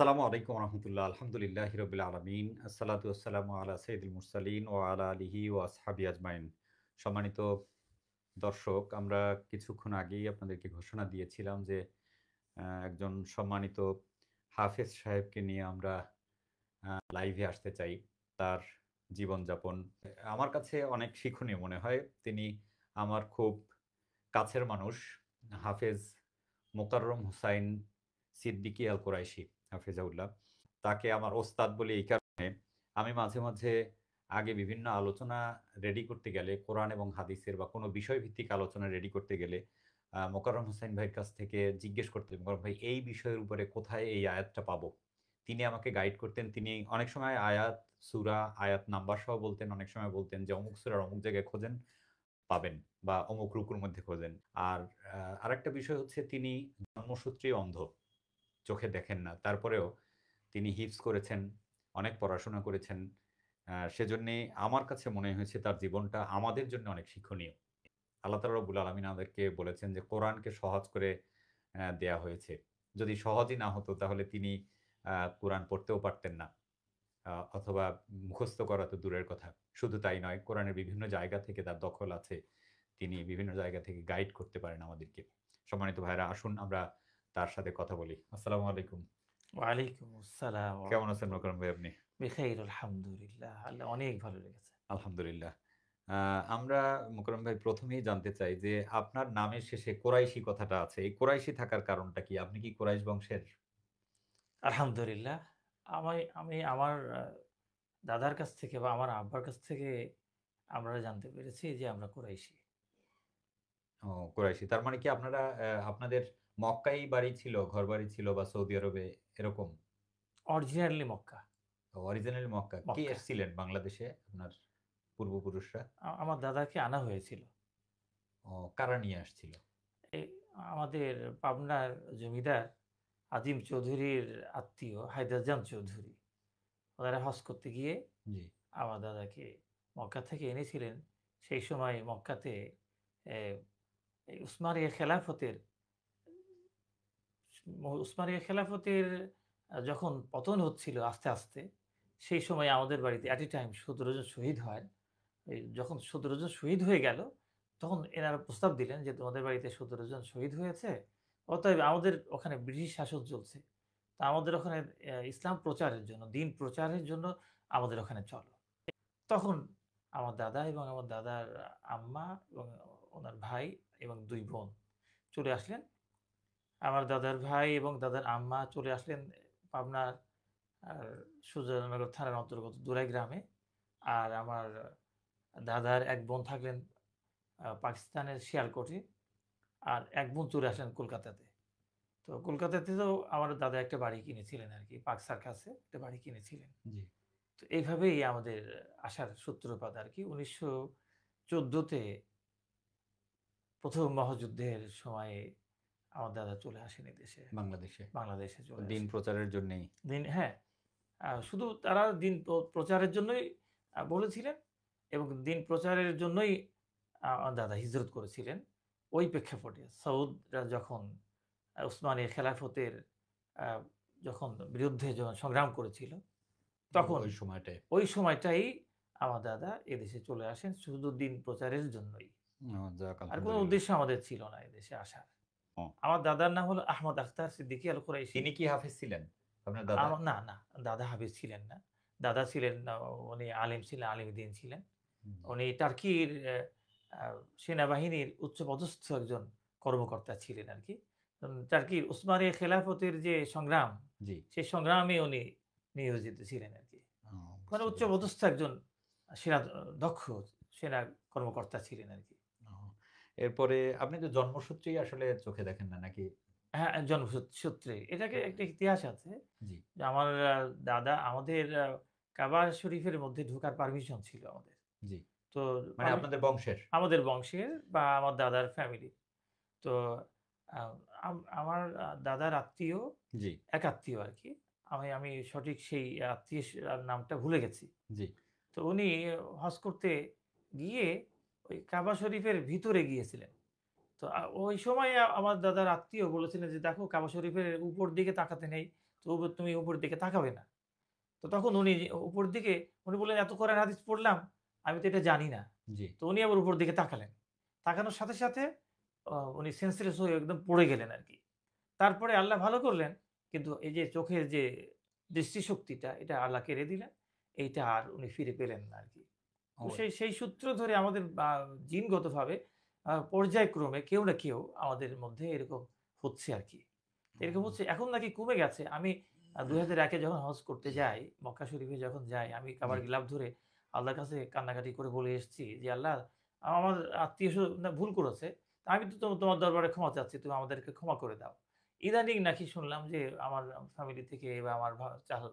আসসালামু আলাইকুম রহমতুল্লাহ। আলহামদুলিল্লাহি রাব্বিল আলামিন। আসসালাতু ওয়াসসালামু আলা সাইয়্যিদিল মুরসালিন ওয়া আলা আলিহি ওয়া আসহাবিহি আজমাইন। সম্মানিত দর্শক, আমরা কিছুক্ষণ আগেই আপনাদেরকে ঘোষণা দিয়েছিলাম যে একজন সম্মানিত হাফেজ সাহেবকে নিয়ে আমরা লাইভে আসতে চাই। তার জীবনযাপন আমার কাছে অনেক শিক্ষণীয় মনে হয়। তিনি আমার খুব কাছের মানুষ। হাফেজ মোকাররম হুসাইন সিদ্দিকী আল কুরাইশি হাফিজাহুল্লাহ। তাকে আমার ওস্তাদ বলি এই কারণে, আমি মাঝে, মাঝে আগে বিভিন্ন আলোচনা রেডি করতে গেলে কোরআন এবং হাদিসের বা কোনো বিষয়ভিত্তিক আলোচনা রেডি করতে গেলে মোকাররম হোসাইন ভাইয়ের কাছ থেকে জিজ্ঞেস করতেন, "মোকাররম ভাই এই বিষয়ের উপরে কোথায় এই আয়াতটা পাবো?" তিনি আমাকে গাইড করতেন। তিনি অনেক সময় আয়াত, সূরা, আয়াত নাম্বার সহ বলতেন। অনেক সময় বলতেন যে, "অমুক সূরার অমুক জায়গায় খোঁজেন, পাবেন" বা "অমুক রুকুর মধ্যে খোঁজেন।" আর আরেকটা বিষয় হচ্ছে তিনি জন্মসূত্রেই অন্ধ। চোখে দেখেন না। তারপরেও তিনি হিফজ করেছেন, অনেক পড়াশোনা করেছেন। সেজন্যে আমার কাছে মনে হয়েছে তার জীবনটা আমাদের জন্য অনেক শিক্ষণীয়। আল্লাহ তাআলা রব্বুল আলামিন আমাদেরকে বলেছেন যে কোরআনকে সহজ করে দেয়া হয়েছে। যদি সহজই না হতো তাহলে তিনি আ কোরআন পড়তেও পারতেন না। অথবা মুখস্থ করা তো দূরের কথা। শুধু তাই নয়, কোরআনের বিভিন্ন জায়গা থেকে তার দখল আছে। তিনি বিভিন্ন জায়গা থেকে গাইড করতে পারেন আমাদেরকে। সম্মানিত ভাইরা, আসুন আমরা তার সাথে কথা বলি। আসসালামু আলাইকুম। ওয়ালাইকুম আসসালাম ওয়া কেমন আছেন মোকাররম রাহমাতুল্লাহ। ভাই আপনি? বিখাইর আলহামদুলিল্লাহ। আল্লাহ অনেক ভালো লেগেছে। আলহামদুলিল্লাহ। আ আমরা মোকাররম ভাই ১ম এই জানতে চাই যে আপনার নামের শেষে কোরাইশি কথাটা আছে। এই কোরাইশি থাকার কারণটা কি? আপনি কি কোরাইশ বংশের? আলহামদুলিল্লাহ। আমি আমার দাদার কাছ থেকে বা আমার আব্বার কাছ থেকে আমরা জানতে পেরেছি যে আমরা কুরাইশি। ও, কোরাইশি। তার মানে কি আপনারা আপনাদের মক্কায়ই বাড়ি ছিল, ঘরবাড়ি ছিল বা সৌদি আরবে এরকম? Originally Mecca, originally Mecca. কে মক্কা। এসছিলেন বাংলাদেশে আপনার পূর্বপুরুষরা? আমার দাদাকে আনা হয়েছিল। ও, কারা নিয়ে আসছিল? এই আমাদের পাবনার জমিদার আজিম চৌধুরীর আত্মীয় হায়দারজান চৌধুরী। ওনারা হজ করতে গিয়ে জি। আমার দাদাকে মক্কা থেকে এনেছিলেন। সেই সময় মক্কাতে এ এই উসমানীয় খেলাফতের যখন পতন হচ্ছিল আস্তে, আস্তে সেই সময় আমাদের বাড়িতে এট এ টাইম ১৭ জন শহীদ হয়। এই যখন ১৭ জন শহীদ হয়ে গেল, তখন এনারা প্রস্তাব দিলেন যে, "তোমাদের বাড়িতে ১৭ জন শহীদ হয়েছে। অতএব আমাদের ওখানে ব্রিটিশ শাসন চলছে। তা আমাদের ওখানে ইসলাম প্রচারের জন্য, দিন প্রচারের জন্য আমাদের ওখানে চলো।" তখন আমার দাদা এবং আমার দাদার আম্মা এবং ওনার ভাই এবং ২ বোন চলে আসলেন। আমার দাদার ভাই এবং দাদার আম্মা চলে আসলেন পাবনার আর সুজানগর থানার অন্তর্গত দুরাই গ্রামে। আর আমার দাদার এক বোন থাকলেন পাকিস্তানের শিয়ালকোটে। আর এক বোন চলে আসলেন কলকাতাতে। তো কলকাতাতেও আমার দাদা একটা বাড়ি কিনেছিলেন আরকি। পাকসার কাছে একটা বাড়ি কিনেছিলেন। জি। তো এইভাবেই আমাদের আসার সূত্রপাত আরকি। ১৯১৪ তে ১ম মহাযুদ্ধের সময়ে আমার দাদা চলে আসেন এদেশে, বাংলাদেশে। বাংলাদেশে চলে দিন আসেন। প্রচারের জন্যেই। হ্যাঁ, শুধু তারা দিন প্রচারের জন্যই বলেছিলেন এবং দিন প্রচারের জন্যই আমার দাদা হিজরত করেছিলেন। ওই প্রেক্ষাপটে সৌদরা যখন উসমানীয় খেলাফতের আ যখন বিরুদ্ধে যখন সংগ্রাম করেছিল, তখন ওই সময়টায়। ওই সময়টাই আমার দাদা এদেশে চলে আসেন শুধু দিন প্রচারের জন্যই। যাক আর কোনো আলহামদুলিল্লাহ। উদ্দেশ্য আমাদের ছিল না এদেশে আসার। ও, আমার দাদার নাম হলো আহমদ আখতার সিদ্দিকী আল কুরাইশি। তিনি কি হাফেজ ছিলেন? আপনার দাদা? না, না, দাদা হাফেজ ছিলেন না। দাদা ছিলেন উনি আলেম ছিলেন, আলেম দ্বীন ছিলেন। জি। উনি টার্কির আ সেনাবাহিনীর উচ্চপদস্থ একজন কর্মকর্তা ছিলেন আরকি। টার্কির উসমানীয় খেলাফতের যে সংগ্রাম, জি। সেই সংগ্রামে উনি নিয়োজিত ছিলেন আরকি। ও, মানে বুঝতে পেরেছি। উচ্চপদস্থ একজন সেনা দক্ষ সেনা কর্মকর্তা ছিলেন আরকি। ও, এরপরে আপনি তো জন্মসূত্রেই আসলে চোখে দেখেন না নাকি? হ্যাঁ, জন্মসূত্রে। এটাকে হ্যাঁ। একটা ইতিহাস আছে জি, যে আমার দাদা আমাদের কাবা শরীফের মধ্যে ঢোকার পারমিশন ছিল আমাদের। জি। তো মানে পারমি আপনাদের বংশের? আমাদের বংশের বা আমার দাদার ফ্যামিলি। তো আ আমার দাদার আত্মীয়, জি, এক আত্মীয় আরকি। আমি আমি সঠিক সেই আত্মীয়ের নামটা ভুলে গেছি। জি। তো উনি হজ করতে গিয়ে ওই কাবা শরীফের ভিতরে গিয়েছিলেন। তো ওই সময় আমার দাদার আত্মীয় বলেছিলেন যে, "দেখো কাবা শরীফের উপর দিকে তাকাতে নেই। তো তুমি উপরের দিকে তাকাবে না। তো তখন উনি উপরের দিকে উনি বললেন, "এত কোরআন হাদিস পড়লাম, আমি তো এটা জানি না।" জি। তো উনি আবার উপরের দিকে তাকালেন। তাকানোর সাথে, সাথে উনি সেন্সলেস হয়ে একদম পড়ে গেলেন আরকি। তারপরে আল্লাহ ভালো করলেন। কিন্তু এই যে চোখের যে দৃষ্টিশক্তিটা এটা আল্লাহ কেড়ে দিলেন। এইটা আর উনি ফিরে পেলেন না আরকি। তো ও সেই সূত্র ধরে আমাদের জিনগতভাবে পর্যায়ক্রমে কেউ না কেউ আমাদের মধ্যে এরকম হচ্ছে আরকি। এরকম হচ্ছে এখন নাকি কমে গেছে। আমি ২০০১ এ যখন হজ করতে যাই, মক্কা শরীফে যখন যাই, আমি জি। কাবার গিলাফ ধরে আল্লাহর কাছে কান্নাকাটি করে বলে এসেছি যে, "আল্লাহ আমার আত্মীয়-স্বজন ভুল করেছে। আমি তো তোমার দরবারে ক্ষমা চাচ্ছি। তুমি আমাদেরকে ক্ষমা করে দাও।" ইদানিং নাকি শুনলাম যে আমার ফ্যামিলি থেকে বা আমার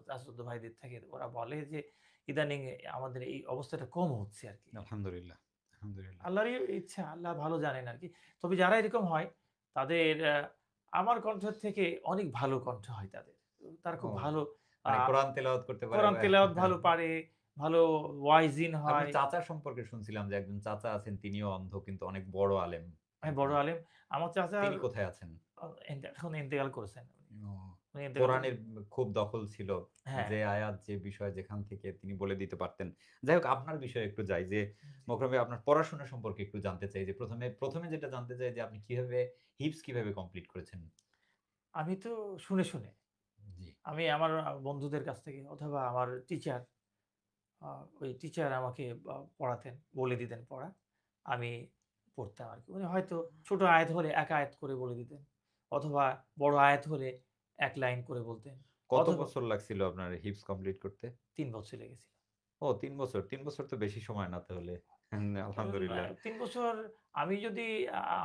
চাচাতো ভাইদের থেকে ওরা বলে যে ইদানিং আমাদের এই অবস্থাটা কম হচ্ছে আরকি। আলহামদুলিল্লাহ, আলহামদুলিল্লাহ। আল্লাহরই ইচ্ছা, আল্লাহ ভালো জানেন আরকি। তবে যারা এরকম হয় তাদের আমার কণ্ঠের থেকে অনেক ভালো কণ্ঠ হয় তাদের। তারা ও খুব ভালো আ মানে কোরআন তেলাওয়াত করতে পারে কোরআন বা তেলাওয়াত ভালো পারে, ভালো ওয়াইজিন আপনার হয়। চাচা সম্পর্কে শুনছিলাম যে একজন চাচা আছেন তিনিও অন্ধ কিন্তু অনেক বড় আলেম হ্যাঁ, আরকি। বড় আলেম। আমার চাচার তিনি কোথায় আছেন? এখন ইন্তেকাল করেছেন উনি। ও উনি ইন্তেকাল কোরআনের খুব দখল ছিল। হ্যাঁ। যে আয়াত যে বিষয় যেখান থেকে তিনি বলে দিতে পারতেন। যাই হোক আপনার বিষয়ে একটু যাই যে জি। মোকরম ভাই আপনার পড়াশোনা সম্পর্কে একটু জানতে চাই যে ১ম এ যেটা জানতে চাই যে আপনি কিভাবে হিপস কিভাবে কমপ্লিট করেছেন? আমি তো শুনে। জি, আমি আমার বন্ধুদের কাছ থেকে অথবা আমার টিচার আ ওই টিচার আমাকে পড়াতেন, বলে দিতেন পড়া। আমি পড়তাম আরকি। উনি হয়তো ছোট আয়াত হলে ১ আয়াত করে বলে দিতেন। অথবা বড় আয়াত হলে ১ লাইন করে বলতেন। কত অথবা বছর লাগছিল আপনার হিপস কমপ্লিট করতে? ৩ বছর লেগেছিল। ও ৩ বছর। ৩ বছর তো বেশি সময় না তাহলে। কারণ আলহামদুলিল্লাহ। ৩ বছর আমি যদি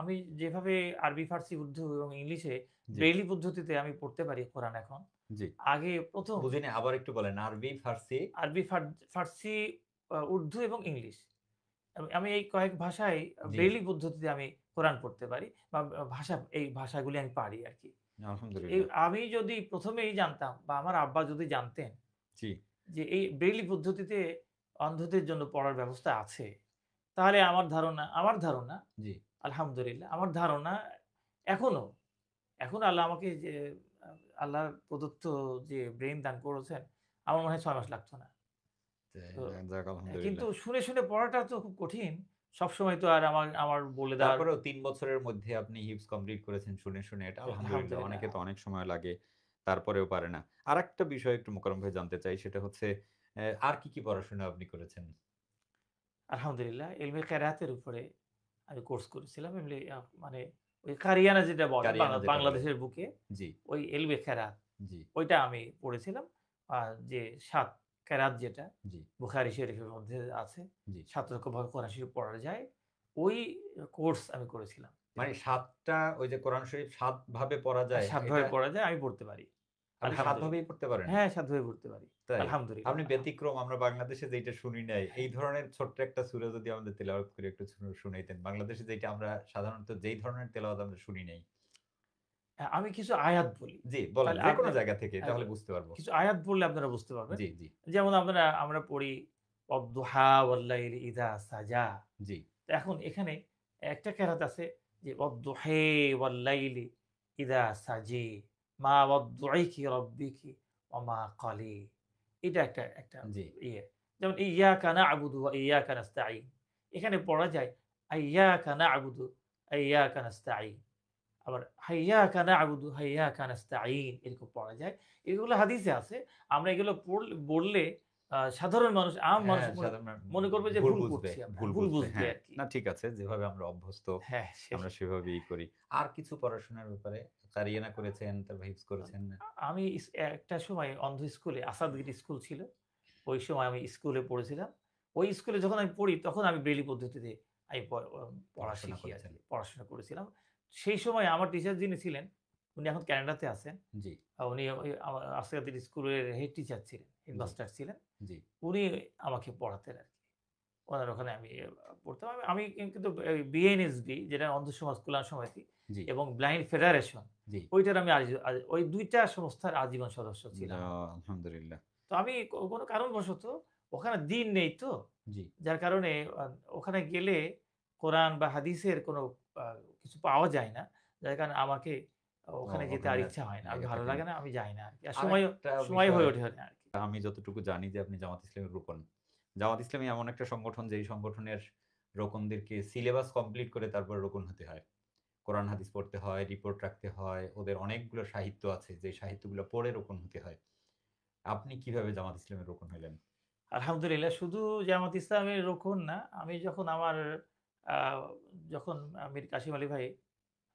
আমি যেভাবে আরবি, ফার্সি, উর্দু এবং ইংলিশে জি, ব্রেইলি পদ্ধতিতে আমি পড়তে পারি কোরআন এখন। জি। আগে ১ম বুঝিনি আবার একটু বলেন। আরবি, ফার্সি আরবি, ফার্সি, উর্দু এবং ইংলিশ। আমি এই কয়েক ভাষায় জি, জি। ব্রেইলি পদ্ধতিতে আমি কোরআন পড়তে পারি বা এই ভাষাগুলি আমি পারি আরকি। আলহামদুলিল্লাহ। আমি যদি ১ম এই জানতাম বা আমার আব্বা যদি জানতেন জি, যে এই ব্রেইলি পদ্ধতিতে অন্ধদের জন্য পড়ার ব্যবস্থা আছে, তাহলে আমার ধারণা জি। আলহামদুলিল্লাহ আমার ধারণা এখনো, এখনো আল্লাহ আমাকে যে আ আল্লাহর প্রদত্ত যে ব্রেইন দান করেছেন, আমার মনে হয় ৬ মাস লাগতো না। তো যাক কিন্তু আলহামদুলিল্লাহ। শুনে পড়াটা তো খুব কঠিন। সবসময় তো আর আমার বলে দেওয়ার তারপরেও ৩ বছরের মধ্যে আপনি হিপস কমপ্লিট করেছেন শুনে। এটা আলহামদুলিল্লাহ। আলহামদুলিল্লাহ। অনেকে তো অনেক সময় লাগে। তারপরেও পারে না। আরেকটা বিষয় একটু মোকাররম ভাই জানতে চাই সেটা হচ্ছে আর কি পড়াশোনা আপনি করেছেন? আলহামদুলিল্লাহ ইলমে কেরাতের উপরে আমি কোর্স করেছিলাম। এমনি মানে ওই কারিয়ানা যেটা বলে কারিয়ানা যেটা বলে। বাংলাদেশের বুকে জি, ওই ইলমে কেরাত জি, ওইটা আমি পড়েছিলাম। যে ৭ কেরাত যেটা জি, বুখারী শরীফের মধ্যে আছে। জি। ৭ রকমভাবে কোরআন শরীফ পড়া যায়। ওই কোর্স আমি করেছিলাম। মানে ৭ টা ওই যে কোরআন শরীফ ৭ ভাবে পড়া যায় ৭ ভাবে এটা পড়া যায়, আমি পড়তে পারি। আপনি ৭ ভাবেই আলহামদুলিল্লাহ। পড়তে পারেন? হ্যাঁ, ৭ ভাবে পড়তে পারি। তাই? আপনি আলহামদুলিল্লাহ। ব্যতিক্রম আমরা বাংলাদেশে যেইটা শুনি নাই। এই ধরনের ছোট্ট একটা সূরা যদি আমাদের তেলাওয়াত করে একটু শুনাইতেন। বাংলাদেশে যেইটা আমরা সাধারণত যেই ধরনের তেলাওয়াত আমরা শুনি নাই। আমি কিছু আয়াত বলি। জি, বলেন তাহলে যেকোনো আপনি জায়গা থেকে আ তাহলে বুঝতে পারব। কিছু আয়াত বললে আপনারা বুঝতে পারবেন। জি, জি, যেমন আমরা পড়ি "ওয়াদ-দুহা ওয়াল-লাইলি ইযা সাজা।" জি, তো এখন এখানে একটা কেরাত আছে যে "ওয়াদ-দুহে ওয়াল-লাইলি ইযা সাজি, মা ওয়াদ-দুইকি রাব্বিকি ওয়া মা ক্বালি।" এটা একটা জি। ইয়ে। যেমন "ইয়্যাকা না'বুদু ওয়া ইয়্যাকা নাস্তাঈন।" এখানে পড়া যায় "ইয়্যাকা না'বুদু ওয়া ইয়্যাকা নাস্তাঈন।" আবার "হাইয়াকা না'বুদু হাইয়াকা নাস্তাঈন" এরকম পড়া যায়। এগুলো হাদিসে আছে। আমরা এগুলো বললে সাধারণ মানুষ, আম মানুষ হ্যাঁ, সাধারণ মনে করবে যে ভুল ভুল বুঝবে, করছি আমরা। ভুল ভুল বুঝবে। বুঝবে হ্যাঁ, আরকি। না ঠিক আছে। যেভাবে আমরা অভ্যস্ত হ্যাঁ, আমরা সেভাবেই করি। আর কিছু পড়াশোনার ব্যাপারে কারিয়ানা করেছেন, তারপর হিফজ করেছেন। আমি একটা সময় অন্ধ স্কুলে আসাদগিরি স্কুল ছিল। ওই সময় আমি স্কুলে পড়েছিলাম। ওই স্কুলে যখন আমি পড়ি তখন আমি ব্রেইলি পদ্ধতিতে আমি পড়া পড়াশোনা শিখি করেছেন। আরকি। পড়াশোনা করেছিলাম। সেই সময় আমার টিচার যিনি ছিলেন, উনি এখন কানাডাতে আছেন। জি, উনি ওই আসাদগিরি স্কুলের হেড টিচার ছিলেন, জি, হেডমাস্টার ছিলেন। জি, উনি আমাকে পড়াতেন আরকি। ওনার ওখানে আমি পড়তাম। আমি কিন্তু বিএনএসডি যেটা অন্ধ সমাজ কল্যাণ সমিতি জি, এবং ব্লাইন্ড ফেডারেশন জি। ওইটার আমি ওই ২ টা সংস্থার আজীবন সদস্য ছিলাম আমি। আলহামদুলিল্লাহ। তো আমি কোনো কারণবশত ওখানে দিন নেই তো। জি, যার কারণে ওখানে গেলে কোরআন বা হাদিসের কোনো আ কিছু পাওয়া যায় না। যার কারণে আমাকে ওখানে যেতে ওখানে আর আর ইচ্ছা হয় না। আর লেগে ভালো থাকেন। লাগে না, আমি যাই না আরকি। আর আরেকটা সময় বিষয় হয়ে ওঠে না আরকি। আমি যতটুকু জানি যে আপনি জামাত ইসলামের রোকন। জামাত ইসলামী এমন একটা সংগঠন যেই সংগঠনের রোকনদেরকে সিলেবাস কমপ্লিট করে তারপর রোকন হতে হয়। কোরআন হাদিস পড়তে হয়, রিপোর্ট রাখতে হয়। ওদের অনেকগুলো সাহিত্য আছে যে সাহিত্যগুলো পড়ে রোকন হতে হয়। আপনি কিভাবে জামাত ইসলামের রোকন হইলেন? আলহামদুলিল্লাহ শুধু জামাত ইসলামের রক্ষণ না, আমি যখন আমার আ যখন মীর কাসিম আলী ভাই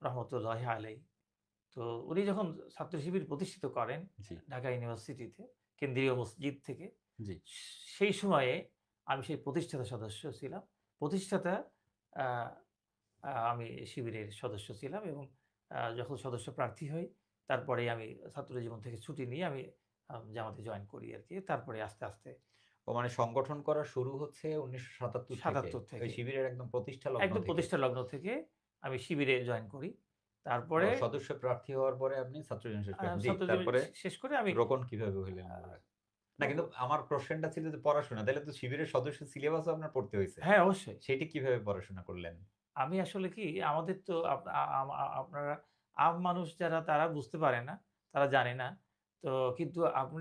রহমতুল্লাহি আলাইহি, তো উনি যখন ছাত্র শিবির প্রতিষ্ঠিত করেন জি, ঢাকা ইউনিভার্সিটিতে কেন্দ্রীয় মসজিদ থেকে, জি। সেই সময়ে আমি সেই প্রতিষ্ঠাতা সদস্য ছিলাম। প্রতিষ্ঠাতা আ আ আমি শিবিরের সদস্য ছিলাম এবং যখন সদস্য প্রার্থী হই, তারপরেই আমি ছাত্র জীবন থেকে ছুটি নিয়ে আমি জামাতে জয়েন করি আরকি। তারপরে আস্তে, আস্তে ও মানে সংগঠন করা শুরু হচ্ছে ১৯৭৭ থেকে। ৭৭ ওই থেকে শিবিরের একদম প্রতিষ্ঠা লগ্ন একদম থেকে। প্রতিষ্ঠা লগ্ন থেকে আমি শিবিরে জয়েন করি। ও তারপরে সদস্য প্রার্থী হওয়ার পরে আপনি ছাত্র জীবন শেষ করেন। জি, ছাত্র জীবন তারপরে শেষ করে আমি রোকন কিভাবে হইলেন? আ না কিন্তু আমার কোয়েশ্চেনটা ছিল যে পড়াশোনা। তাইলে তো শিবিরের সদস্য সিলেবাসও আপনার পড়তে হইছে। হ্যাঁ, অবশ্যই। সেটি কিভাবে পড়াশোনা করলেন? আমি আসলে কি আমাদের তো আপ আ আম আ আপনারা আম মানুষ যারা তারা বুঝতে পারে না, তারা জানে না। তো কিন্তু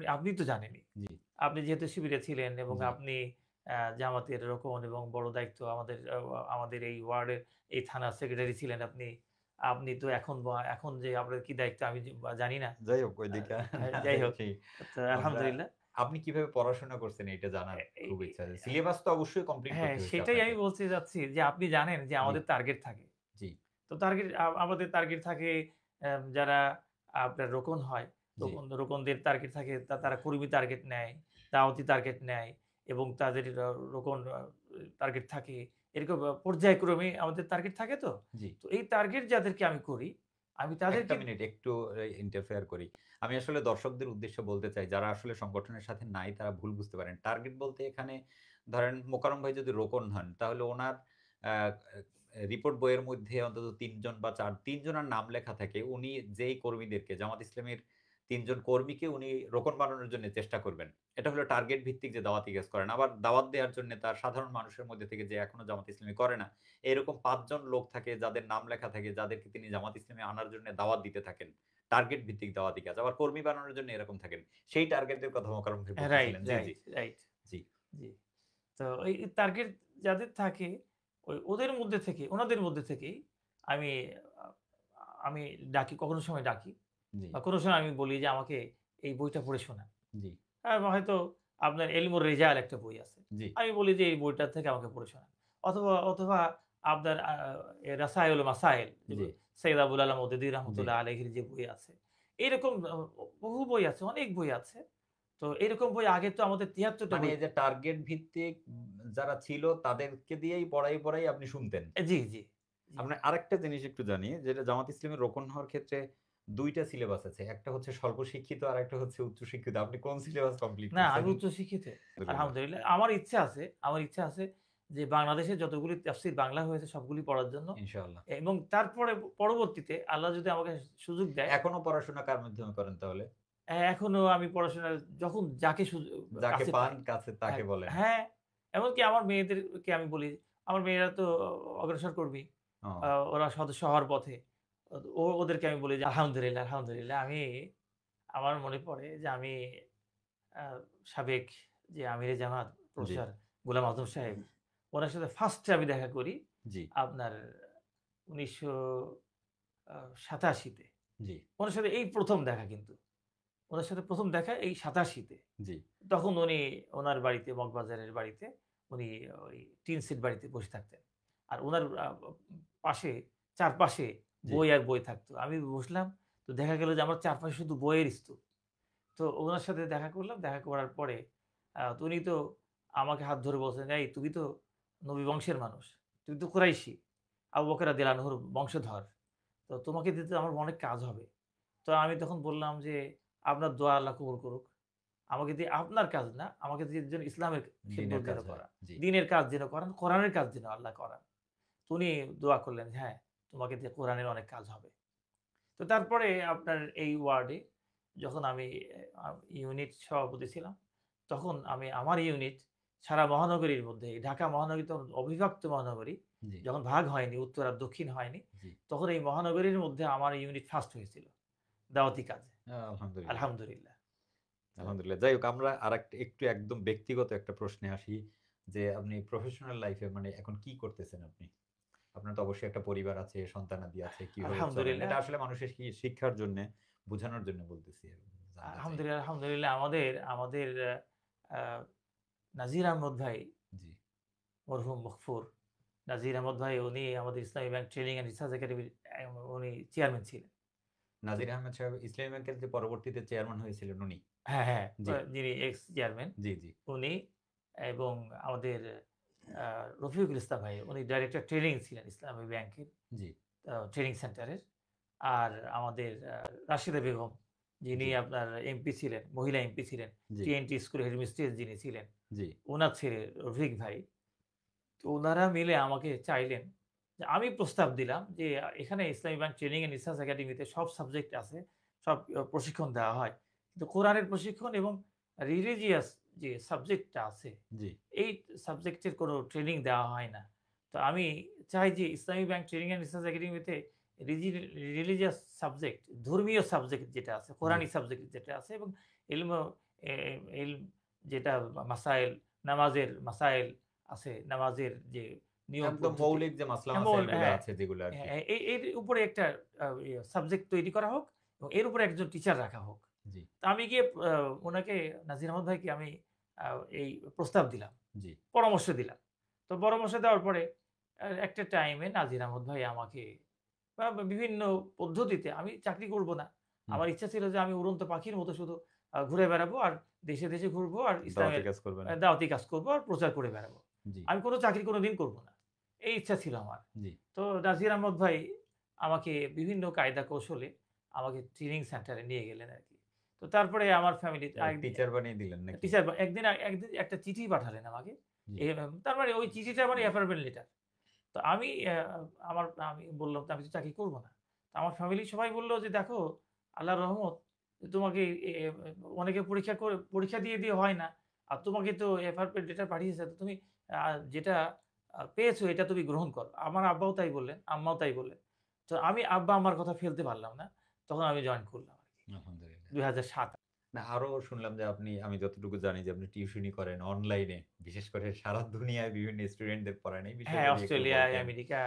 আপনি তো জানেনই। জি, আপনি যেহেতু শিবিরে ছিলেন এবং জি, আপনি জামাতের রোকন এবং বড় দায়িত্ব আমাদের এই ওয়ার্ডের এই থানার সেক্রেটারি ছিলেন আপনি। আপনি তো এখন যে আপনার কি দায়িত্ব আমি জানি না। যাই হোক আ ওইদিকে না যাই যাই হোক। সেই তো আমরা আলহামদুলিল্লাহ। আপনি কিভাবে পড়াশোনা করছেন এটা জানার এ এই খুব এই ইচ্ছা আছে। সিলেবাস তো অবশ্যই কমপ্লিট হ্যাঁ, করতে হইছে সেটাই আপনাকে। আমি বলতে যাচ্ছি যে আপনি জানেন যে জি, আমাদের টার্গেট থাকে। জি, তো আমাদের টার্গেট থাকে যারা আপনার রোকন হয়, জি, রোকনদের টার্গেট থাকে তারা কর্মী টার্গেট নেয়, দাওয়াতি টার্গেট নেয় এবং তাদের রোকন টার্গেট থাকে। এরকম পর্যায়ক্রমে আমাদের টার্গেট থাকে তো। জি। তো এই টার্গেট যাদেরকে আমি করি, আমি ১ টা তাদেরকে মিনিট একটু ইন্টারফেয়ার করি। আমি আসলে দর্শকদের উদ্দেশ্যে বলতে চাই, যারা আসলে সংগঠনের সাথে নাই তারা ভুল বুঝতে পারেন। টার্গেট বলতে এখানে ধরেন মোকাররম ভাই যদি রোকন হন, তাহলে উনার আ রিপোর্ট বইয়ের মধ্যে অন্তত ৩ জন বা ৩ জনের নাম লেখা থাকে। উনি যেই কর্মীদেরকে জামাত ইসলামীর ৩ জন কর্মীকে উনি রোকন বানানোর জন্য চেষ্টা করবেন। এটা হলো টার্গেট ভিত্তিক যে দাওয়াতি কাজ করেন। আবার দাওয়াত দেওয়ার জন্য তার সাধারণ মানুষের মধ্যে থেকে যে এখনো জামাত ইসলামী করে না, এরকম ৫ জন লোক থাকে যাদের নাম লেখা থাকে, যাদেরকে তিনি জামাত ইসলামে আনার জন্য দাওয়াত দিতে থাকেন। টার্গেট ভিত্তিক দাওয়াতি কাজ। আবার কর্মী বানানোর জন্য এরকম থাকেন। সেই টার্গেটের কথা মোকাররম ভাই রাইট, বলতেছিলেন। জি, জি, রাইট, রাইট। জি, জি। তো এই টার্গেট যাদের থাকে ওদের মধ্যে থেকে ওনাদের মধ্যে থেকেই আমি আ আমি ডাকি কখনো সময় ডাকি। জি, বা কোনো সময় আমি বলি যে আমাকে এই বইটা পড়ে শোনান। জি, হয়তো আপনার এলমুর রেজাল একটা বই আছে। জি, আমি বলি যে এই বইটা থেকে আমাকে পড়ে শোনান। অথবা আপনার রাসায়েল মাসাইল যে জি। সৈয়দ আবুল আলা মওদুদী জি। রহমতুল্লাহ আলাইহির যে বই আছে। এরকম বহু বই আছে, অনেক বই আছে। তো এরকম বই আগে তো আমাদের ৭৩ টা মানে বই এই যে টার্গেট ভিত্তিক যারা ছিল তাদেরকে দিয়েই পড়াই আপনি শুনতেন। জি, জি, জি। আপনার আরেকটা জিনিস একটু জানি যেটা জামাত ইসলামের রোকন হওয়ার ক্ষেত্রে ২ টা সিলেবাস আছে। একটা হচ্ছে স্বল্প শিক্ষিত আরেকটা হচ্ছে উচ্চ শিক্ষিত। আপনি কোন সিলেবাস কমপ্লিট না, করছেন? আমি উচ্চ শিক্ষিত। আলহামদুলিল্লাহ। আলহামদুলিল্লাহ। আমার ইচ্ছা আছে যে বাংলাদেশে যতগুলি তাফসীর বাংলা হয়েছে সবগুলি পড়ার জন্য ইনশাআল্লাহ। এবং তারপরে পরবর্তীতে আল্লাহ যদি আমাকে সুযোগ দেয়, এখনো পড়াশোনা কার মাধ্যমে করেন তাহলে? এখনো আমি পড়াশোনা যখন যাকে যাকে কাছে পান পাই কাছে তাকে হ্যাঁ, বলেন। হ্যাঁ, এমনকি আমার মেয়েদেরকে আমি বলি, আমার মেয়েরা তো অগ্রসর কর্মী। ও ওরা সদস্য হওয়ার পথে। ওদেরকে আমি বলি যে আলহামদুলিল্লাহ, আলহামদুলিল্লাহ। আমার মনে পড়ে যে আমি আ সাবেক যে আমিরে জামাত জি, প্রফেসর গোলাম আজম সাহেব, উনার সাথে ফার্স্ট এ আমি দেখা করি জি, আপনার ১৯৮৭ তে। জি, উনার সাথে এই ১ম দেখা কিন্তু। উনার সাথে ১ম দেখা এই ৮৭ তে। জি, তখন উনি উনার বাড়িতে মগবাজারের বাড়িতে উনি ওই টিন সিট বাড়িতে বসে থাকতেন। আর উনার পাশে চারপাশে জি, বই আর বই থাকতো। আমি বসলাম, তো দেখা গেল যে আমার চারপাশে শুধু বইয়ের স্তূপ। তো উনার সাথে দেখা করলাম। দেখা করার পরে তো উনি তো আমাকে হাত ধরে বলছেন, "এই তুমি তো নবী বংশের মানুষ। তুমি তো কুরাইশী। আবু বকর রাদিয়াল্লাহু আনহুর বংশধর। তো তোমাকে দিতে আমার অনেক কাজ হবে।" তো আমি তখন বললাম যে, "আপনার দোয়া আল্লাহ কবুল করুক। আমাকে দিয়ে আপনার কাজ না, আমাকে দিয়ে যেন ইসলামের দিনের খিদমত যেন কাজ হয়। করা। জি, দ্বীনের কাজ যেন করান, কোরআনের কাজ যেন আল্লাহ করান।" তো উনি দোয়া করলেন, "হ্যাঁ, তোমাকে দিয়ে কোরআনের অনেক কাজ হবে।" তো তারপরে আপনার এই ওয়ার্ডে যখন আমি আ ইউনিট সভাপতি ছিলাম, তখন আমি আমার ইউনিট সারা মহানগরীর মধ্যে ঢাকা মহানগরী তখন অবিভক্ত মহানগরী। জি, যখন ভাগ হয়নি, উত্তর আর দক্ষিণ হয়নি, জি। তখন এই মহানগরীর মধ্যে আমার ইউনিট ফার্স্ট হয়েছিল। দাওয়াতি কাজে। আলহামদুলিল্লাহ। আলহামদুলিল্লাহ। তো আলহামদুলিল্লাহ। যাই হোক আমরা আরেকটা একটু একদম ব্যক্তিগত একটা প্রশ্নে আসি যে আপনি প্রফেশনাল লাইফ এ মানে এখন কি করতেছেন আপনি? আপনার তো অবশ্যই একটা পরিবার আছে, সন্তানাদি আছে। কিভাবে চলেন? আলহামদুলিল্লাহ, এটা আসলে মানুষের শিক্ষার জন্যে, বোঝানোর জন্য বলতেছি আরকি, জানতে চাই। আলহামদুলিল্লাহ আমাদের আমাদের আ নাজির আহমদ ভাই জি। মরহুম মগফুর নাজির আহমদ ভাই উনি আমাদের ইসলামী ব্যাংক ট্রেনিং অ্যান্ড রিসার্চ একাডেমির উনি চেয়ারম্যান ছিলেন। তো নাজির আহমেদ সাহেব ইসলামী ব্যাংকের যে পরবর্তীতে চেয়ারম্যান হয়েছিলেন উনি? হ্যাঁ, হ্যাঁ, জি, যিনি এক্স চেয়ারম্যান জি, জি, উনি এবং আমাদের আ রফিকুল ইসলাম ভাই উনি ডাইরেক্টর ট্রেনিং ছিলেন ইসলামী ব্যাংকের জি, ট্রেনিং সেন্টারের। আর আমাদের রাশিদা বেগম যিনি জি, আপনার এমপি ছিলেন, মহিলা এমপি ছিলেন। জি, টিএনটি স্কুলের হেডমিস্ট্রেস যিনি ছিলেন, জি, উনার ছেলে রফিক ভাই। তো উনারা মিলে আমাকে চাইলেন যে আমি প্রস্তাব দিলাম যে এখানে ইসলামী ব্যাংক ট্রেনিং অ্যান্ড রিসার্চ একাডেমিতে সব সাবজেক্ট আছে, সব প্রশিক্ষণ দেওয়া হয়। কিন্তু কোরআনের প্রশিক্ষণ এবং রিলিজিয়াস যে সাবজেক্টটা আছে, জি, এই সাবজেক্টের কোনো ট্রেনিং দেওয়া হয় না। তো আমি চাই যে ইসলামী ব্যাংক ট্রেনিং অ্যান্ড রিসার্চ একাডেমিতে রিজি রিলিজিয়াস সাবজেক্ট, ধর্মীয় সাবজেক্ট যেটা আছে, জি। কোরআনি সাবজেক্ট যেটা আছে এবং ইলম এ ইলম যেটা মাসাইল, নামাজের মাসাইল আছে, নামাজের যে নিয়ম একদম পদ্ধতি মৌলিক যে মাসলা এমন মাসাইল গুলা হ্যাঁ, আছে যেগুলো আরকি। হ্যাঁ, এর উপরে একটা সাবজেক্ট তৈরি করা হোক এবং এর উপরে একজন টিচার রাখা হোক। জি, তো আমি গিয়ে উনাকে নাজির আহমদ ভাইকে আমি আ এই প্রস্তাব দিলাম, জি, পরামর্শ দিলাম। তো পরামর্শ দেওয়ার পরে একটা টাইমে নাজির আহমদ ভাই আমাকে বিভিন্ন পদ্ধতিতে আমি চাকরি করব না। হুম। আমার ইচ্ছা ছিল যে আমি উড়ন্ত পাখির মতো শুধু ঘুরে বেড়াবো আর দেশে, দেশে ঘুরবো আর দাওয়াতি ইসলামের কাজ করবেন। দাওয়াতি কাজ করব আর প্রচার করে বেড়াবো। জি, আমি কোন চাকরি কোনদিন করব না। এই ইচ্ছা ছিল আমার। জি। তো নাজির আহমদ ভাই আমাকে বিভিন্ন কায়দা কৌশলে আমাকে ট্রেনিং সেন্টারে নিয়ে গেলেন আরকি। তো তারপরে আমার ফ্যামিলি আরেকদিন টিচার বানিয়ে দিলেন নাকি? টিচার একদিন একটা চিঠি পাঠালেন আমাকে। জি, তার মানে ওই চিঠিটা মানে অ্যাপয়েন্টমেন্ট লেটার। তো আমি বললাম তো আমি তো চাকরি করব না। তো আমার ফ্যামিলির সবাই বলল যে, "দেখো আল্লাহর রহমত তোমাকে এ এ অনেকে পরীক্ষা দিয়ে হয় না। আর তোমাকে তো অ্যাপয়েন্টমেন্ট লেটার পাঠিয়েছে। তো তুমি আ যেটা পেয়েছো এটা তুমি গ্রহণ করো।" আমার আব্বাও তাই বললেন, আম্মাও তাই বললেন। তো আমি আব্বা-আম্মার কথা ফেলতে পারলাম না। তখন আমি জয়েন করলাম আরকি। আলহামদুলিল্লাহ। ২০০৭ না আরো শুনলাম যে আমি যতটুকু জানি যে আপনি টিউশনি করেন অনলাইনে। বিশেষ করে সারা দুনিয়ায় বিভিন্ন স্টুডেন্টদের পড়ান। এই বিষয়ে হ্যাঁ, যদি একটু অস্ট্রেলিয়ায়, বলতেন। আমেরিকা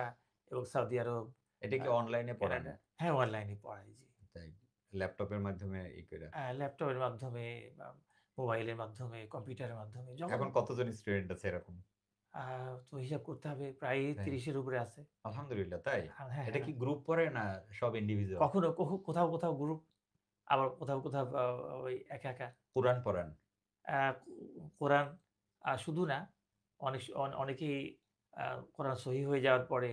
এবং সৌদি আরব, এটা আ কি অনলাইনে পড়ান? কানাডা হ্যাঁ, অনলাইনে পড়াই জি। তাই ল্যাপটপের মাধ্যমে কইরা। ল্যাপটপের মাধ্যমে বা মোবাইলের মাধ্যমে, কম্পিউটারের মাধ্যমে যখন এখন কতজন স্টুডেন্ট আছে এরকম? আ তো হিসাব করতে হবে প্রায় তাই? ৩০ এর উপরে আছে। আলহামদুলিল্লাহ তাই? হ্যাঁ, এটা হ্যাঁ। কি গ্রুপ পড়ে না সব ইন্ডিভিজুয়াল? কখনো কোথাও গ্রুপ আবার কোথাও ওই একা। কুরআন পড়ান? আ কোরআন শুধু না অনেক অনেকেই আ কোরআন সহিহ হয়ে যাওয়ার পরে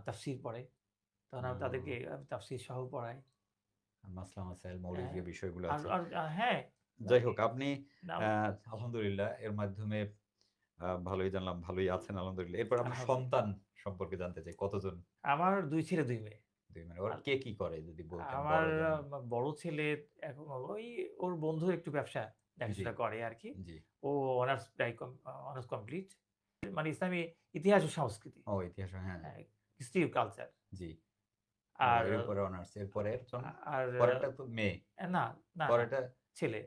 তাফসীর পড়ে। তখন আমি তাদেরকে ও তাফসীর সহ পড়াই। মাসলা মাসাইল মৌলিক হ্যাঁ, যে বিষয়গুলো আর আছে। আর হ্যাঁ, যাই হোক আপনি না আলহামদুলিল্লাহ এর মাধ্যমে ভালোই জানলাম, ভালোই আছেন আলহামদুলিল্লাহ। এরপর আপনার আলহামদুলিল্লাহ। সন্তান সম্পর্কে জানতে চাই। কতজন? আমার ২ ছেলে ২ মেয়ে। ২ মানে ওরা আর কে কি করে যদি বলতেন আমার বড় যেমন? বড় ছেলে এখন ওই ওর বন্ধুর একটু ব্যবসা জি, দেখাশোনা করে আরকি। জি। ও অনার্স প্রায় অনার্স কমপ্লিট। মানে ইসলামী ইতিহাস ও সংস্কৃতি। ও ইতিহাস হ্যাঁ, হ্যাঁ, হিস্ট্রি ও কালচার। জি। ও আর এর উপরে অনার্স। এর পরের জন? আর পরেরটা তো মেয়ে। না, না, পরেরটা ছেলে,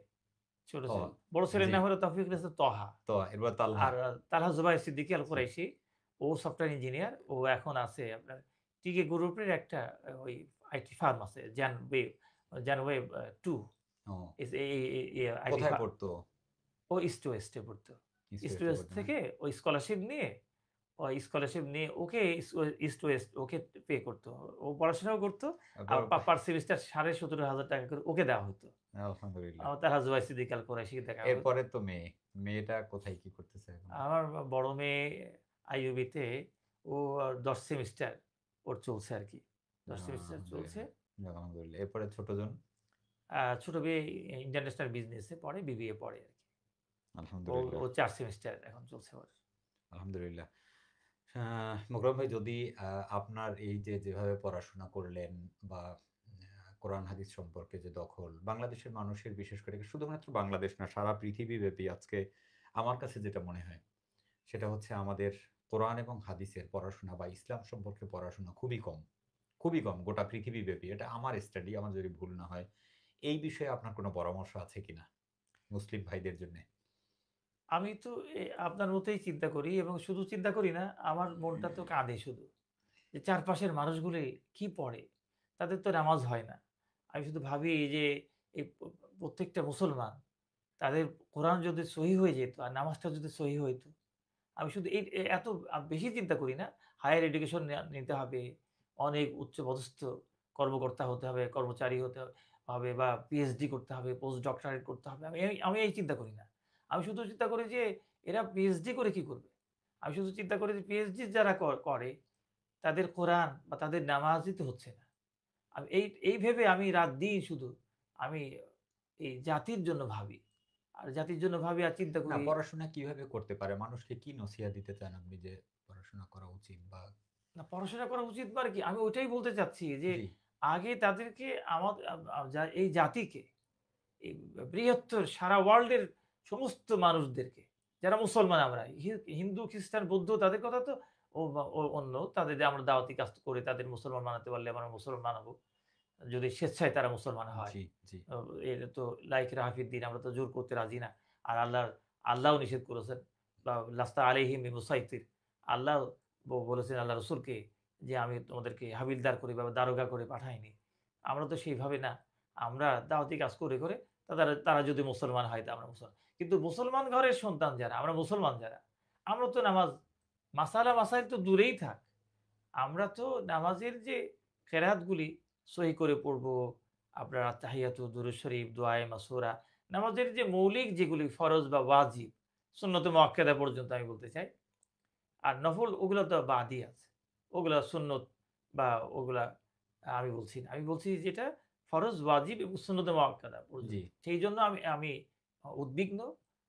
ছোট ও ছেলে। বড় ছেলের জি। নাম হলো তৌফিকুল ইসলাম তহা। তো এরপর তালহা। আর তালহা জুবাইর সিদ্দিকী আল জি। কুরাইশি। ও সফটওয়্যার ইঞ্জিনিয়ার। ও এখন আছে আপনার টিকে গ্রুপের একটা ওই আইটি ফার্ম আছে। জ্যানওয়েভ 2 ও ইস এ এ এ ইয়ে আইটি কোথায় ফার্ম। পড়তো? ও ইস্ট ওয়েস্টে পড়তো। ইস্ট ইস্ট ওয়েস্টে ওয়েস্ট পড়তো না? থেকে ওই স্কলারশিপ নিয়ে ওকে ইস্ট ওয়েস্ট ওকে পে করতো। ও পড়াশোনাও করতো। আর তারপর পার সেমিস্টার ৳১৭,৫০০ করে ওকে দেওয়া হতো। আলহামদুলিল্লাহ। তালহা জুবাইর সিদ্দিকী আল কুরাইশিকে দেওয়া হতো। এরপরে তো মেয়ে। মেয়েটা কোথায় কি করতেছে এখন? আমার বড় মেয়ে আইইউবিতে ও ১০ সেমিস্টার ওর চলছে আরকি। ১০ সেমিস্টার চলছে। আলহামদুলিল্লাহ। যাক আলহামদুলিল্লাহ। এরপরে ছোটজন? ছোট মেয়ে ইন্টারন্যাশনাল বিজনেসে পড়ে, বিবিএ পড়ে আরকি। ও আলহামদুলিল্লাহ, ও ৪ সেমিস্টার এখন চলছে ওর। আলহামদুলিল্লাহ। মোকরম ভাই যদি আ আপনার এই যে যেভাবে পড়াশোনা করলেন বা কোরআন হাদিস সম্পর্কে যে দখল, বাংলাদেশের মানুষের বিশেষ করে শুধুমাত্র বাংলাদেশ না সারা পৃথিবীব্যাপী আজকে আমার কাছে যেটা মনে হয় সেটা হচ্ছে আমাদের কোরআন এবং হাদিসের পড়াশোনা বা ইসলাম সম্পর্কে পড়াশোনা খুবই কম। খুবই কম গোটা পৃথিবীব্যাপী। এটা আমার স্টাডি, আমার যদি ভুল না হয়। এই বিষয়ে আপনার কোনো পরামর্শ আছে কিনা মুসলিম ভাইদের জন্যে? আমি তো আপনার মতোই চিন্তা করি এবং শুধু চিন্তা করি না, আমার মনটা তো কাঁদে শুধু। যে চারপাশের মানুষগুলি কি পড়ে? তাদের তো নামাজ হয় না। আমি শুধু ভাবি যে এই প্রত্যেকটা মুসলমান তাদের কোরআন যদি সহি হয়ে যেত আর নামাজটা যদি সহি হইতো। আমি শুধু এই এত বেশি চিন্তা করি না। হায়ার এডুকেশন নিতে হবে। অনেক উচ্চপদস্থ কর্মকর্তা হতে হবে, কর্মচারী হতে হবে বা পিএইচডি করতে হবে, পোস্ট ডক্টরেট করতে হবে। আমি এই চিন্তা করি না। আমি শুধু চিন্তা করি যে এরা পিএইচডি করে কি করবে? আমি শুধু চিন্তা করি যে পিএইচডি যারা করে তাদের কোরআন বা তাদের নামাজই তো হচ্ছে না। আমি এই ভেবে আমি রাত-দিন শুধু আমি এই জাতির জন্য ভাবি। আর জাতির জন্য ভাবি আর চিন্তা না, করি। পড়াশোনা কিভাবে করতে পারে? মানুষকে কি নসিহত দিতে চান আপনি যে পড়াশোনা করা উচিত বা না, পড়াশোনা করা উচিত মানে কি? আমি ওইটাই বলতে চাচ্ছি যে জি, আগে তাদেরকে এই জাতিকে, এই বৃহত্তর সারা ওয়ার্ল্ডের সমস্ত মানুষদেরকে, যারা মুসলমান আমরা, হিন্দু, খ্রিস্টান, বৌদ্ধ তাদের কথা তো অন্য। তাদের আমরা দাওয়াতি কাজ করে তাদের মুসলমান বানাতে পারলে আমরা মুসলমান বানাবো। যদি স্বেচ্ছায় তারা মুসলমান হয়। জি, জি, আ এটা তো লাইক রাহাফিদ্দিন আমরা তো জোর করতে রাজি না। আর আল্লাহও নিষেধ করেছেন বা লাস্তা আলাইহিম বিমুসাইতির। আল্লাহ বলেছেন আল্লাহ রসুলকে যে, "আমি তোমাদেরকে হাবিলদার করে বা দারোগা করে পাঠাইনি।" আমরা তো সেইভাবে না। আমরা দাওয়াতি কাজ করে তারা তারা যদি মুসলমান হয় তা আমরা মুসলমান। কিন্তু মুসলমান ঘরের সন্তান যারা, আমরা মুসলমান যারা, আমরা তো নামাজ মাসাইল তো দূরেই থাক। আমরা তো নামাজের যে কেরাতগুলি সহি করে পড়বো, আপনার আত্তাহিয়াতু, দুরূদ শরীফ, দোয়ায়ে মাসুরা, নামাজের যে মৌলিক যেগুলি ফরজ বা ওয়াজিব, সুন্নতে মুআক্কাদা পর্যন্ত আমি বলতে চাই। আর নফল ওগুলো তো বাদই আছে। ওগুলা সুন্নত বা ওগুলা আমি বলছি না। আমি বলছি যেটা ফরজ, ওয়াজিব এবং সুন্নতে মুআক্কাদা জি। পর্যন্ত। সেইজন্য আমি আমি উদ্বিগ্ন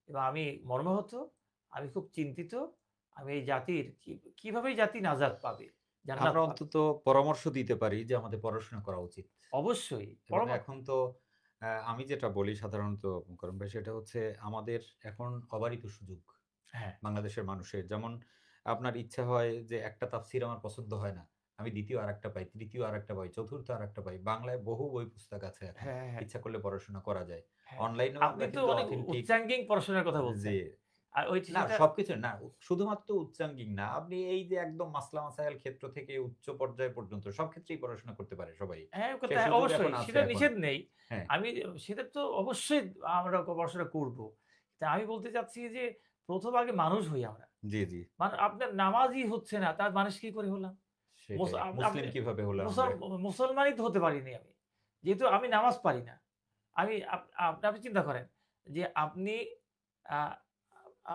এবং আমি মর্মাহত, আমি খুব চিন্তিত। আমি এই জাতির কিভাবে এই জাতি নাজাত পাবে, জান্নাত আমরা পাবে। অন্তত পরামর্শ দিতে পারি যে আমাদের পড়াশোনা করা উচিত। অবশ্যই এবং এখন তো আমি যেটা বলি সাধারণত করম ভাই সেটা হচ্ছে আমাদের এখন অবারিত সুযোগ। হ্যাঁ, বাংলাদেশের মানুষের। যেমন আপনার ইচ্ছা হয় যে একটা তাফসির আমার পছন্দ হয় না। আমি ২য় আরেকটা পাই, ৩য় আরেকটা পাই, ৪র্থ আরেকটা পাই। বাংলায় বহু বই পুস্তক আছে এখন। হ্যাঁ, হ্যাঁ, ইচ্ছা করলে পড়াশোনা করা যায়। হ্যাঁ। অনলাইনেও আপনি আমরা তো কিন্তু অনেক অথেন্টিক উচ্চাঙ্গিক পড়াশোনার কথা বলছেন। জি। আর ওই না সেটা সবকিছু না। শুধুমাত্র উচ্চাঙ্গিক না। আপনি এই যে একদম মাসলা মাসাইল ক্ষেত্র থেকে উচ্চ পর্যায় পর্যন্ত সব ক্ষেত্রেই পড়াশোনা করতে পারে সবাই। হ্যাঁ, সে কথা সুযোগ এখন অবশ্যই আছে সেটা এখন। নিষেধ নেই। হ্যাঁ, আমি সেটা তো অবশ্যই আমরা পড়াশোনা করব। তা আমি বলতে চাচ্ছি যে ১ম আগে মানুষ হই আমরা। জি, জি। আপনার নামাজই হচ্ছে না, তার মানুষ কি করে হলাম? মুস সেটাই। আপ আপনি মুসলিম কিভাবে হলাম মুসল আমরা? মুসলমানই তো হতে পারিনি আমি। যেহেতু আমি নামাজ পারি না। আমি আপনি চিন্তা করেন যে আ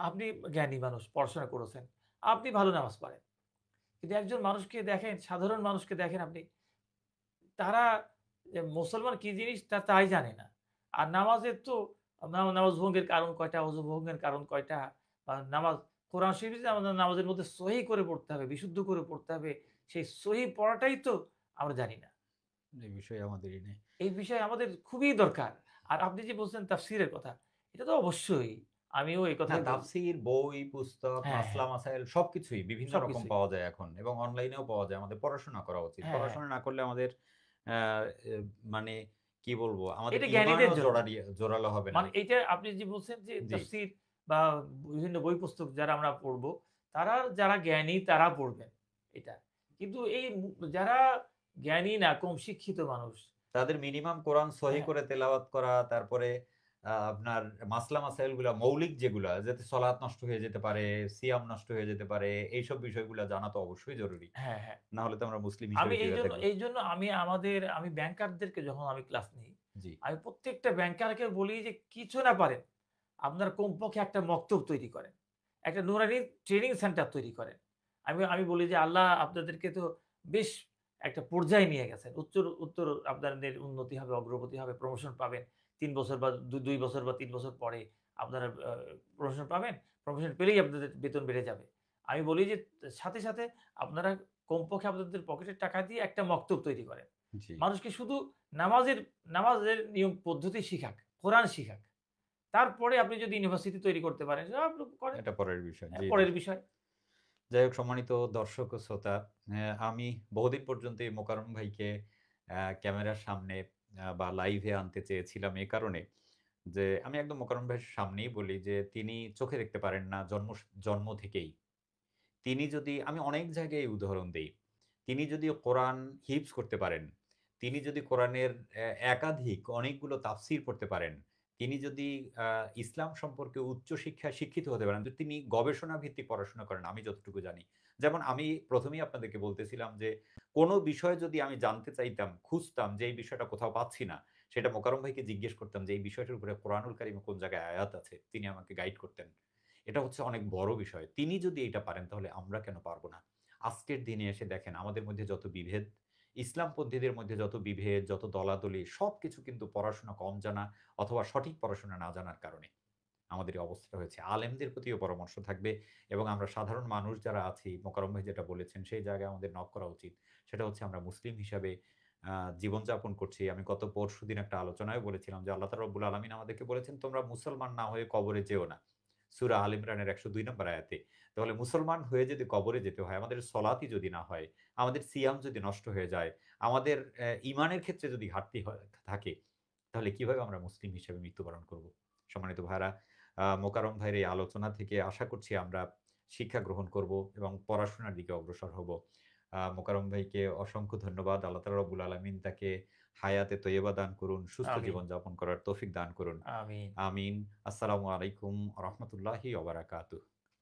আপনি জ্ঞানী মানুষ, পড়াশোনা করেছেন। আপনি ভালো নামাজ পড়েন। কিন্তু একজন মানুষকে দেখেন, সাধারণ মানুষকে দেখেন আপনি, তারা মুসলমান কি জিনিস তাই জানে না। আর নামাজের তো নামাজ ভঙ্গের কারণ কয়টা, ওযু ভঙ্গের কারণ কয়টা, নামাজ কোরআন শরীফ যে আমাদের নামাজের মধ্যে সহি করে পড়তে হবে, বিশুদ্ধ করে পড়তে হবে। সেই সহি পড়াটাই তো আমরা জানি না। এই বিষয়ে আমাদেরই নেই। এই বিষয়ে আমাদের খুবই দরকার। আর আপনি যে বলছেন তাফসীরের কথা, এটা তো অবশ্যই। আমিও এই না কথাই বলব। তাফসীর, বই, পুস্তক, হ্যাঁ, মাসলা হ্যাঁ। মাসাইল সবকিছুই বিভিন্ন রকম সবকিছুই। পাওয়া যায় এখন এবং অনলাইনেও পাওয়া যায়। আমাদের পড়াশোনা করা উচিত। হ্যাঁ, হ্যাঁ। পড়াশোনা না করলে আমাদের অ্যা এ মানে কি বলবো? আমাদের এটা জ্ঞানীদের ঈমানও জন্য। জোরালো হবে না। মানে এইটা আপনি যে বলছেন যে জি, তাফসীর বা বিভিন্ন বই পুস্তক যারা আমরা পড়বো, যারা জ্ঞানী তারা পড়বেন এটা। কিন্তু এই যারা জ্ঞানী না, কম শিক্ষিত মানুষ, তাদের মিনিমাম কোরআন সহি হ্যাঁ, করে তেলাওয়াত করা, তারপরে আপনার মাসলা মাসাইল গুলা মৌলিক যেগুলা যাতে সলাত নষ্ট হয়ে যেতে পারে, সিয়াম নষ্ট হয়ে যেতে পারে, এইসব বিষয়গুলা জানা তো অবশ্যই জরুরি। হ্যাঁ, হ্যাঁ। না হলে তো আমরা মুসলিম আমি হিসেবে কিভাবে থাকবো? এইজন্য আমি ব্যাংকারদেরকে যখন আমি ক্লাস নিই, জি, আমি প্রত্যেকটা ব্যাংকারকে বলি যে কিছু না পারেন, আপনারা কমপক্ষে একটা মক্তব তৈরি করেন। একটা নুরানি ট্রেনিং সেন্টার তৈরি করেন। আমি বলি যে আল্লাহ আপনাদেরকে তো বেশ একটা পর্যায়ে নিয়ে গেছেন। উত্তর আপনাদের উন্নতি হবে, অগ্রগতি হবে, প্রমোশন পাবেন। ৩ বছর বা ২ বছর বা ৩ বছর পরে আপনারা প্রমোশন পাবেন। প্রমোশন পেলেই আপনাদের বেতন বেড়ে যাবে। আমি বলি যে সাথে আপনারা কমপক্ষে আপনাদের পকেটের টাকা দিয়ে একটা মক্তব তৈরি করেন। জি। মানুষকে শুধু নামাজের নামাজের নিয়ম পদ্ধতি শিখাক, কোরআন শিখাক। তারপরে আপনি যদি ইউনিভার্সিটি তৈরি করতে পারেন, আপনি করেন। এটা পরের বিষয়। জি, জি। পরের বিষয়। যাই হোক সম্মানিত দর্শক ও শ্রোতা, আমি বহুদিন পর্যন্ত এই মোকাররম ভাইকে ক্যামেরার সামনে বা লাইভে আনতে চেয়েছিলাম এ কারণে যে আমি একদম মোকাররম ভাইয়ের সামনেই বলি যে তিনি চোখে দেখতে পারেন না জন্ম থেকেই। তিনি যদি আমি অনেক জায়গায় এই উদাহরণ দেই। তিনি যদি কোরআন হিফজ করতে পারেন, তিনি যদি কোরআনের একাধিক অনেকগুলো তাফসির পড়তে পারেন, তিনি যদি আ ইসলাম সম্পর্কে উচ্চ শিক্ষায় শিক্ষিত হতে পারেন, তো তিনি গবেষণা ভিত্তিক পড়াশোনা করেন আমি যতটুকু জানি। যেমন আমি ১ম এই আপনাদেরকে বলতেছিলাম যে, কোন বিষয় যদি আমি জানতে চাইতাম, খুঁজতাম যে এই বিষয়টা কোথাও পাচ্ছি না, সেটা মোকাররম ভাইকে জিজ্ঞেস করতাম যে এই বিষয়টার উপরে কোরআনুল কারিমে কোন জায়গায় আয়াত আছে। তিনি আমাকে গাইড করতেন। এটা হচ্ছে অনেক বড় বিষয়। তিনি যদি এইটা পারেন তাহলে আমরা কেন পারব না? আজকের দিনে এসে দেখেন আমাদের মধ্যে যত বিভেদ, ইসলামপন্থীদের মধ্যে যত বিভেদ, যত দলাদলি সবকিছু কিন্তু পড়াশোনা কম জানা অথবা সঠিক পড়াশোনা না জানার কারণে আমাদের এই অবস্থাটা হয়েছে। আলেমদের প্রতিও পরামর্শ থাকবে এবং আমরা সাধারণ মানুষ যারা আছি, মোকাররম ভাই যেটা বলেছেন সেই জায়গায় আমাদের নক করা উচিত। সেটা হচ্ছে আমরা মুসলিম হিসাবে আ জীবনযাপন করছি। আমি গত পরশুদিন একটা আলোচনায়ও বলেছিলাম যে আল্লাহ তাআলা রব্বুল আলামিন আমাদেরকে বলেছেন, "তোমরা মুসলমান না হয়ে কবরে যেও না।" সূরা আল ইমরানের ১০২ নম্বর আয়াতে। তাহলে মুসলমান হয়ে যদি কবরে যেতে হয়, আমাদের সলাতই যদি না হয়, আমাদের সিয়াম যদি নষ্ট হয়ে যায়, আমাদের ঈমানের ক্ষেত্রে যদি ঘাটতি থাকে, তাহলে কিভাবে আমরা মুসলিম হিসেবে মৃত্যুবরণ করব? সম্মানিত ভাইরা, মোকাররম ভাইয়ের এই আলোচনা থেকে আশা করছি আমরা শিক্ষা গ্রহণ করব এবং পড়াশোনার দিকে অগ্রসর হব। মোকাররম ভাইকে অসংখ্য ধন্যবাদ। আল্লাহ তাআলা রব্বুল আলামিন তাকে হায়াতে তৈয়বা দান করুন, সুস্থ আমিন, জীবনযাপন করার তৌফিক দান করুন। আমিন। আমিন। আসসালামু আলাইকুম ওয়া রাহমাতুল্লাহি ওয়া বারাকাতুহু।